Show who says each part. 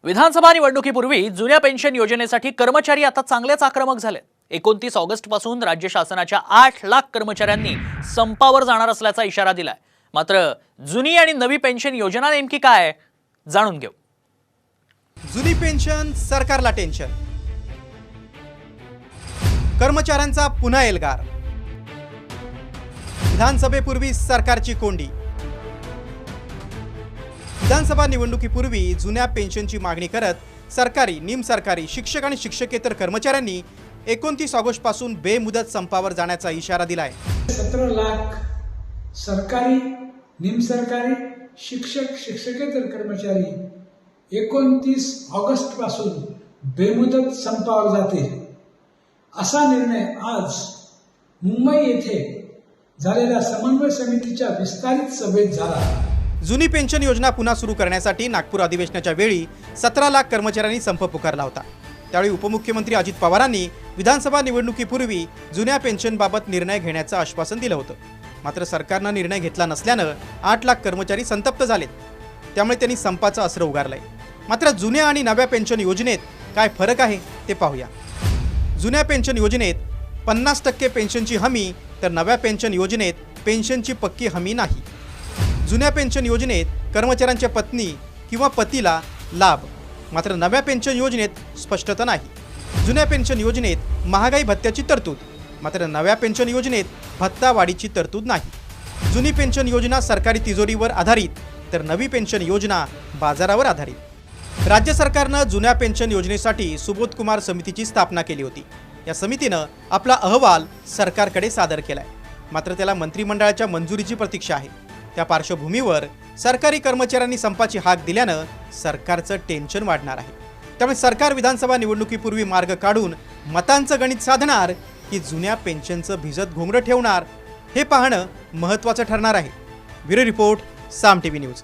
Speaker 1: विधानसभा निवडणुकीपूर्वी जुन्या पेन्शन योजनेसाठी कर्मचारी आता चांगलेच आक्रमक झाले। 29 ऑगस्ट पासून राज्य शासनाच्या 8 लाख कर्मचाऱ्यांनी संपावर जाणार असल्याचा इशारा दिलाय। मात्र जुनी आणि नवी पेन्शन योजना नेमकी काय जाणून घेऊ।
Speaker 2: जुनी पेन्शन सरकारला टेन्शन, कर्मचाऱ्यांचा पुन्हा एल्गार, विधानसभेपूर्वी सरकारची कोंडी। विधानसभा निवडणुकीपूर्वी जुन्या पेन्शनची मागणी करत सरकारी, निमसरकारी, शिक्षक आणि शिक्षकेतर कर्मचाऱ्यांनी 29 ऑगस्ट पासून बेमुदत संपावर जाण्याचा इशारा दिलाय।
Speaker 3: 17 लाख सरकारी, निमसरकारी, शिक्षक, शिक्षकेतर कर्मचारी 29 ऑगस्ट पासून बेमुदत संपावर जातील असा निर्णय आज मुंबई येथे झालेल्या समन्वय समितीच्या विस्तारित सभेत झाला।
Speaker 2: जुनी पेन्शन योजना पुन्हा सुरू करण्यासाठी नागपूर अधिवेशनाच्या वेळी 17 लाख कर्मचाऱ्यांनी संप पुकारला होता। त्यावेळी उपमुख्यमंत्री अजित पवारांनी विधानसभा निवडणुकीपूर्वी जुन्या पेन्शनबाबत निर्णय घेण्याचं आश्वासन दिलं होतं। मात्र सरकारनं निर्णय घेतला नसल्यानं 8 लाख कर्मचारी संतप्त झालेत। त्यामुळे त्यांनी संपाचं अस्त्र उगारलंय। मात्र जुन्या आणि नव्या पेन्शन योजनेत काय फरक आहे ते पाहूया। जुन्या पेन्शन योजनेत 50% पेन्शनची हमी, तर नव्या पेन्शन योजनेत पेन्शनची पक्की हमी नाही। जुन्या पेन्शन योजनेत कर्मचाऱ्यांच्या पत्नी किंवा पतीला लाभ, मात्र नव्या पेन्शन योजनेत स्पष्टता नाही। जुन्या पेन्शन योजनेत महागाई भत्त्याची तरतूद, मात्र नव्या पेन्शन योजनेत भत्ता वाढीची तरतूद नाही। जुनी पेन्शन योजना सरकारी तिजोरीवर आधारित, तर नवी पेन्शन योजना बाजारावर आधारित। राज्य सरकारनं जुन्या पेन्शन योजनेसाठी सुबोध कुमार समितीची स्थापना केली होती। या समितीनं आपला अहवाल सरकारकडे सादर केलाय, मात्र त्याला मंत्रिमंडळाच्या मंजुरीची प्रतीक्षा आहे। त्या पार्श्वभूमीवर सरकारी कर्मचाऱ्यांनी संपाची हाक दिल्यानं सरकारचं टेन्शन वाढणार आहे। त्यामुळे सरकार विधानसभा निवडणुकीपूर्वी मार्ग काढून मतांचं गणित साधणार की जुन्या पेन्शनचं भिजत घोंगडं ठेवणार, हे पाहणं महत्त्वाचं ठरणार आहे। ब्युरो रिपोर्ट, साम टीव्ही न्यूज।